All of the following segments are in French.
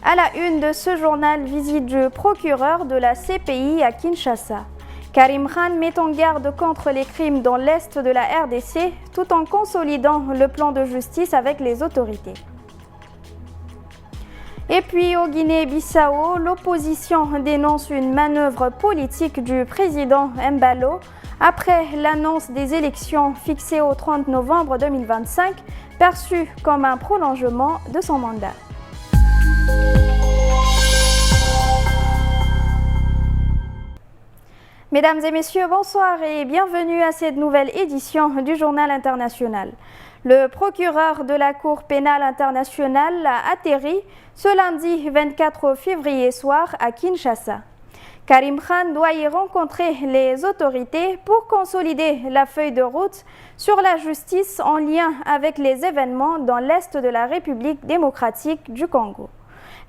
À la une de ce journal, visite du procureur de la CPI à Kinshasa. Karim Khan met en garde contre les crimes dans l'est de la RDC tout en consolidant le plan de justice avec les autorités. Et puis au Guinée-Bissau, l'opposition dénonce une manœuvre politique du président Embalo après l'annonce des élections fixées au 30 novembre 2025, perçue comme un prolongement de son mandat. Mesdames et messieurs, bonsoir et bienvenue à cette nouvelle édition du Journal international. Le procureur de la Cour pénale internationale a atterri ce lundi 24 février soir à Kinshasa. Karim Khan doit y rencontrer les autorités pour consolider la feuille de route sur la justice en lien avec les événements dans l'est de la République démocratique du Congo.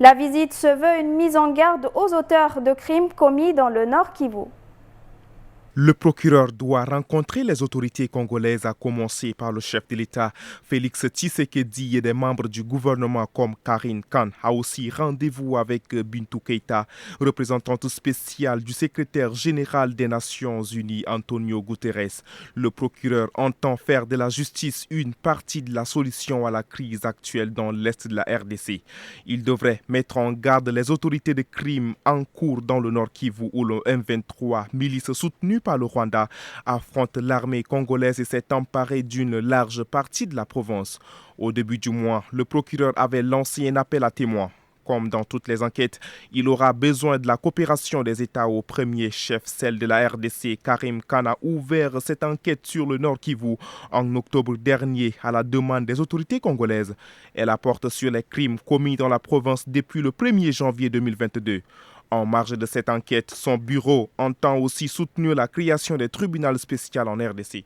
La visite se veut une mise en garde aux auteurs de crimes commis dans le Nord Kivu. Le procureur doit rencontrer les autorités congolaises, à commencer par le chef de l'État, Félix Tshisekedi, et des membres du gouvernement comme Karim Khan a aussi rendez-vous avec Bintou Keïta, représentante spéciale du secrétaire général des Nations Unies, Antonio Guterres. Le procureur entend faire de la justice une partie de la solution à la crise actuelle dans l'est de la RDC. Il devrait mettre en garde les autorités de crimes en cours dans le Nord Kivu où le M23, milice soutenue par le Rwanda, affronte l'armée congolaise et s'est emparé d'une large partie de la province. Au début du mois, le procureur avait lancé un appel à témoins. Comme dans toutes les enquêtes, il aura besoin de la coopération des États, au premier chef, celle de la RDC. Karim Khan a ouvert cette enquête sur le Nord Kivu en octobre dernier à la demande des autorités congolaises. Elle apporte sur les crimes commis dans la province depuis le 1er janvier 2022. En marge de cette enquête, son bureau entend aussi soutenir la création des tribunaux spéciaux en RDC.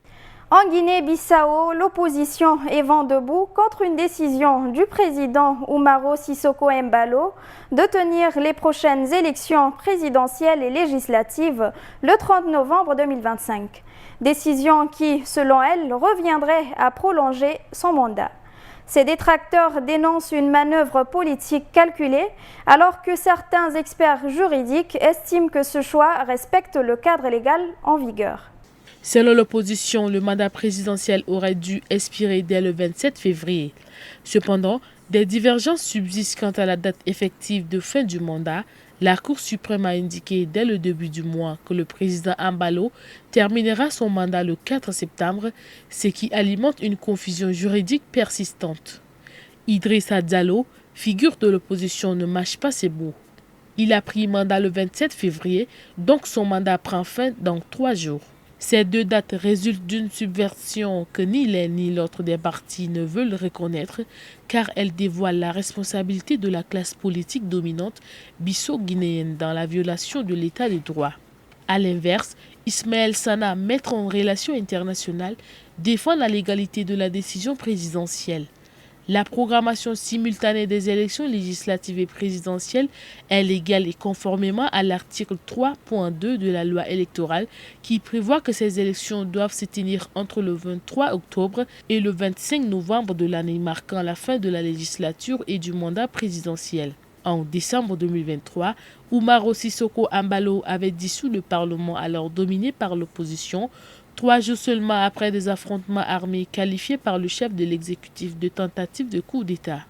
En Guinée-Bissau, l'opposition est vent debout contre une décision du président Umaro Sissoco Embalo de tenir les prochaines élections présidentielles et législatives le 30 novembre 2025. Décision qui, selon elle, reviendrait à prolonger son mandat. Ses détracteurs dénoncent une manœuvre politique calculée, alors que certains experts juridiques estiment que ce choix respecte le cadre légal en vigueur. Selon l'opposition, le mandat présidentiel aurait dû expirer dès le 27 février. Cependant, des divergences subsistent quant à la date effective de fin du mandat. La Cour suprême a indiqué dès le début du mois que le président Embalo terminera son mandat le 4 septembre, ce qui alimente une confusion juridique persistante. Idrissa Diallo, figure de l'opposition, ne mâche pas ses mots. Il a pris mandat le 27 février, donc son mandat prend fin dans 3 jours. Ces deux dates résultent d'une subversion que ni l'un ni l'autre des partis ne veulent reconnaître, car elles dévoilent la responsabilité de la classe politique dominante bisso-guinéenne dans la violation de l'état de droit. A l'inverse, Ismaël Sana, maître en relations internationales, défend la légalité de la décision présidentielle. La programmation simultanée des élections législatives et présidentielles est légale et conformément à l'article 3.2 de la loi électorale qui prévoit que ces élections doivent se tenir entre le 23 octobre et le 25 novembre de l'année marquant la fin de la législature et du mandat présidentiel. En décembre 2023, Umaro Sissoco Embalo avait dissous le Parlement alors dominé par l'opposition, 3 jours seulement après des affrontements armés qualifiés par le chef de l'exécutif de tentative de coup d'État.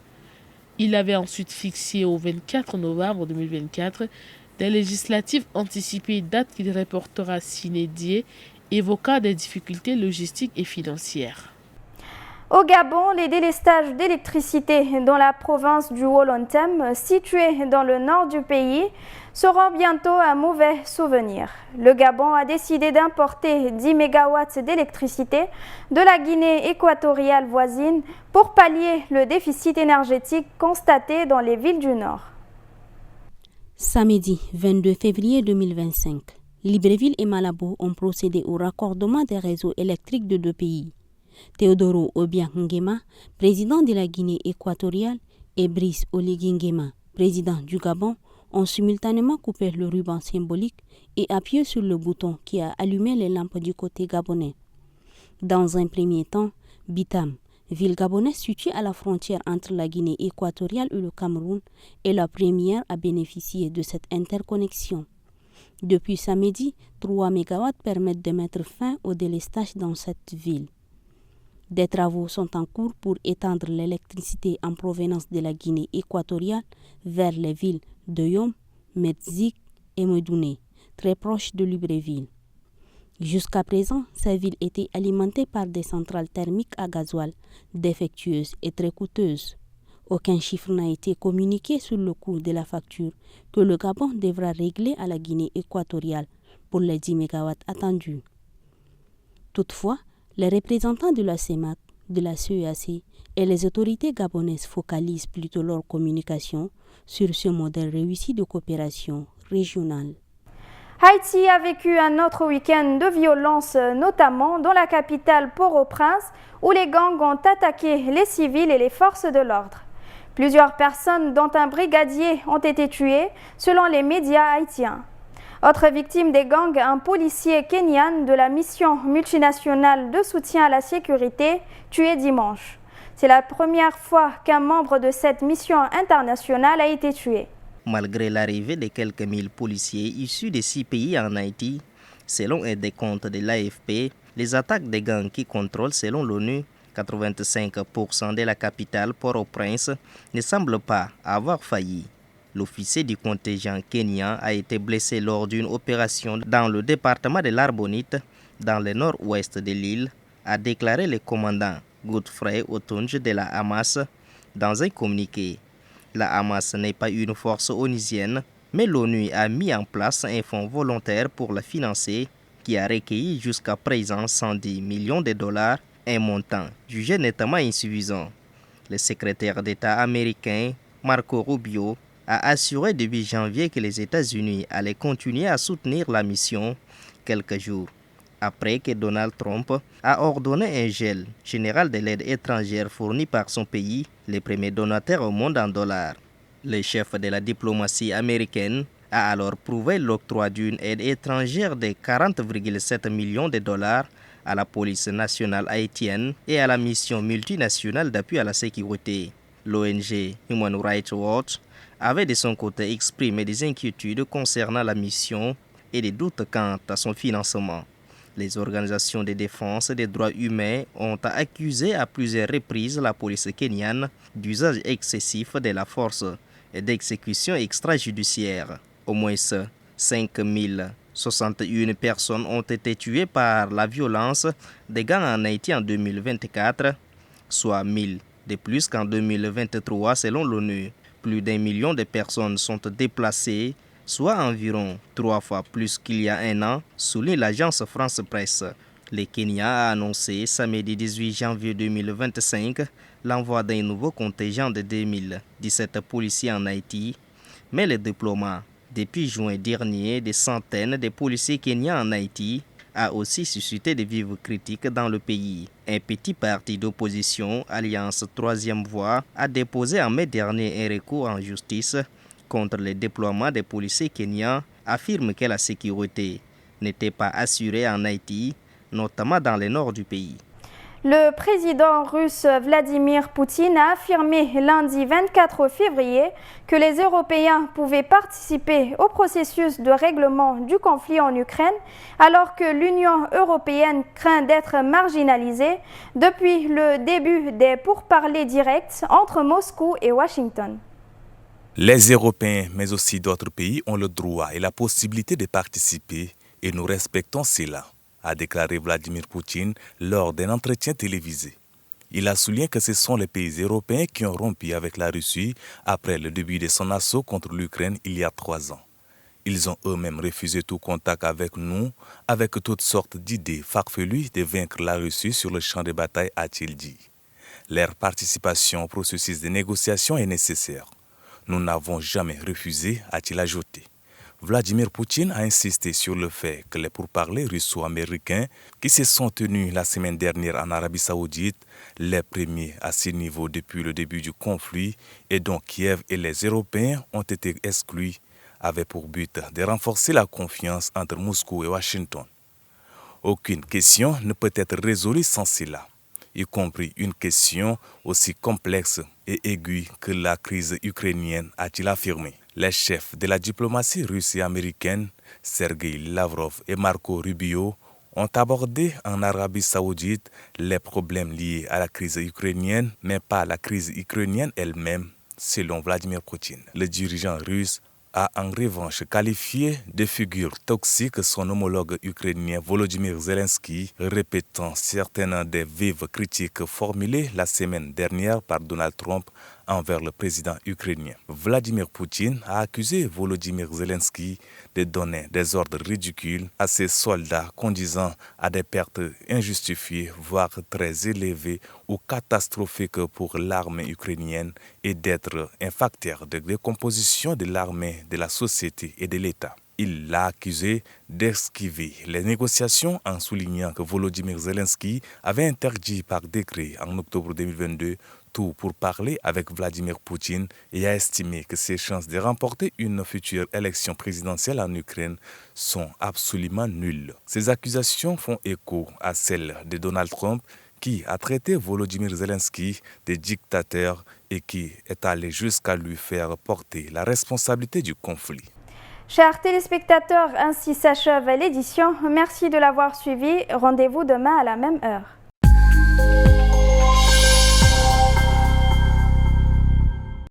Il avait ensuite fixé au 24 novembre 2024 des législatives anticipées, date qu'il reportera sine die, évoquant des difficultés logistiques et financières. Au Gabon, les délestages d'électricité dans la province du Wolontem, située dans le nord du pays, seront bientôt un mauvais souvenir. Le Gabon a décidé d'importer 10 MW d'électricité de la Guinée équatoriale voisine pour pallier le déficit énergétique constaté dans les villes du nord. Samedi 22 février 2025, Libreville et Malabo ont procédé au raccordement des réseaux électriques de 2 pays. Teodoro Obiang Nguema, président de la Guinée équatoriale, et Brice Oligui Nguema, président du Gabon, ont simultanément coupé le ruban symbolique et appuyé sur le bouton qui a allumé les lampes du côté gabonais. Dans un premier temps, Bitam, ville gabonaise située à la frontière entre la Guinée équatoriale et le Cameroun, est la première à bénéficier de cette interconnexion. Depuis samedi, 3 MW permettent de mettre fin au délestage dans cette ville. Des travaux sont en cours pour étendre l'électricité en provenance de la Guinée équatoriale vers les villes de Yom, Metzig et Medouné, très proches de Libreville. Jusqu'à présent, ces villes étaient alimentées par des centrales thermiques à gasoil, défectueuses et très coûteuses. Aucun chiffre n'a été communiqué sur le coût de la facture que le Gabon devra régler à la Guinée équatoriale pour les 10 MW attendus. Toutefois, les représentants de la CEMAC, de la CEAC et les autorités gabonaises focalisent plutôt leur communication sur ce modèle réussi de coopération régionale. Haïti a vécu un autre week-end de violence, notamment dans la capitale Port-au-Prince, où les gangs ont attaqué les civils et les forces de l'ordre. Plusieurs personnes, dont un brigadier, ont été tuées, selon les médias haïtiens. Autre victime des gangs, un policier kenyan de la mission multinationale de soutien à la sécurité, tué dimanche. C'est la première fois qu'un membre de cette mission internationale a été tué. Malgré l'arrivée de quelques mille policiers issus de 6 pays en Haïti, selon un décompte de l'AFP, les attaques des gangs qui contrôlent, selon l'ONU, 85% de la capitale Port-au-Prince ne semblent pas avoir failli. L'officier du contingent kenyan a été blessé lors d'une opération dans le département de l'Arbonite, dans le nord-ouest de l'île, a déclaré le commandant Godfrey Otunge de la Hamas dans un communiqué. La Hamas n'est pas une force onusienne, mais l'ONU a mis en place un fonds volontaire pour la financer qui a recueilli jusqu'à présent 110 millions de dollars, un montant jugé nettement insuffisant. Le secrétaire d'État américain Marco Rubio a assuré début janvier que les États-Unis allaient continuer à soutenir la mission quelques jours après que Donald Trump a ordonné un gel général de l'aide étrangère fournie par son pays, le premier donateur au monde en dollars. Le chef de la diplomatie américaine a alors prouvé l'octroi d'une aide étrangère de 40,7 millions de dollars à la police nationale haïtienne et à la mission multinationale d'appui à la sécurité. L'ONG Human Rights Watch avait de son côté exprimé des inquiétudes concernant la mission et des doutes quant à son financement. Les organisations de défense des droits humains ont accusé à plusieurs reprises la police kenyane d'usage excessif de la force et d'exécution extrajudiciaire. Au moins 5061 personnes ont été tuées par la violence des gangs en Haïti en 2024, soit 1000 de plus qu'en 2023 selon l'ONU. Plus d'1 million de personnes sont déplacées, soit environ 3 fois plus qu'il y a un an, souligne l'agence France Presse. Le Kenya a annoncé samedi 18 janvier 2025 l'envoi d'un nouveau contingent de 2017 policiers en Haïti, mais le déploiement depuis juin dernier des centaines de policiers kenyans en Haïti a aussi suscité de vives critiques dans le pays. Un petit parti d'opposition, Alliance Troisième Voie, a déposé en mai dernier un recours en justice contre le déploiement des policiers kenyans, affirme que la sécurité n'était pas assurée en Haïti, notamment dans le nord du pays. Le président russe Vladimir Poutine a affirmé lundi 24 février que les Européens pouvaient participer au processus de règlement du conflit en Ukraine alors que l'Union européenne craint d'être marginalisée depuis le début des pourparlers directs entre Moscou et Washington. Les Européens, mais aussi d'autres pays, ont le droit et la possibilité de participer et nous respectons cela, a déclaré Vladimir Poutine lors d'un entretien télévisé. Il a souligné que ce sont les pays européens qui ont rompu avec la Russie après le début de son assaut contre l'Ukraine il y a 3 ans. Ils ont eux-mêmes refusé tout contact avec nous, avec toutes sortes d'idées farfelues de vaincre la Russie sur le champ de bataille, a-t-il dit. Leur participation au processus de négociation est nécessaire. Nous n'avons jamais refusé, a-t-il ajouté. Vladimir Poutine a insisté sur le fait que les pourparlers russo-américains qui se sont tenus la semaine dernière en Arabie Saoudite, les premiers à ce niveau depuis le début du conflit et dont Kiev et les Européens ont été exclus, avaient pour but de renforcer la confiance entre Moscou et Washington. Aucune question ne peut être résolue sans cela. y compris une question aussi complexe et aiguë que la crise ukrainienne, a-t-il affirmé. Les chefs de la diplomatie russe et américaine, Sergei Lavrov et Marco Rubio, ont abordé en Arabie Saoudite les problèmes liés à la crise ukrainienne, mais pas la crise ukrainienne elle-même, selon Vladimir Poutine. Le dirigeant russe a en revanche qualifié de figure toxique son homologue ukrainien Volodymyr Zelensky, répétant certaines des vives critiques formulées la semaine dernière par Donald Trump envers le président ukrainien. Vladimir Poutine a accusé Volodymyr Zelensky de donner des ordres ridicules à ses soldats conduisant à des pertes injustifiées, voire très élevées ou catastrophiques pour l'armée ukrainienne et d'être un facteur de décomposition de l'armée, de la société et de l'État. Il l'a accusé d'esquiver les négociations en soulignant que Volodymyr Zelensky avait interdit par décret en octobre 2022 tout pour parler avec Vladimir Poutine et a estimé que ses chances de remporter une future élection présidentielle en Ukraine sont absolument nulles. Ces accusations font écho à celles de Donald Trump qui a traité Volodymyr Zelensky de dictateur et qui est allé jusqu'à lui faire porter la responsabilité du conflit. Chers téléspectateurs, ainsi s'achève l'édition. Merci de l'avoir suivi. Rendez-vous demain à la même heure.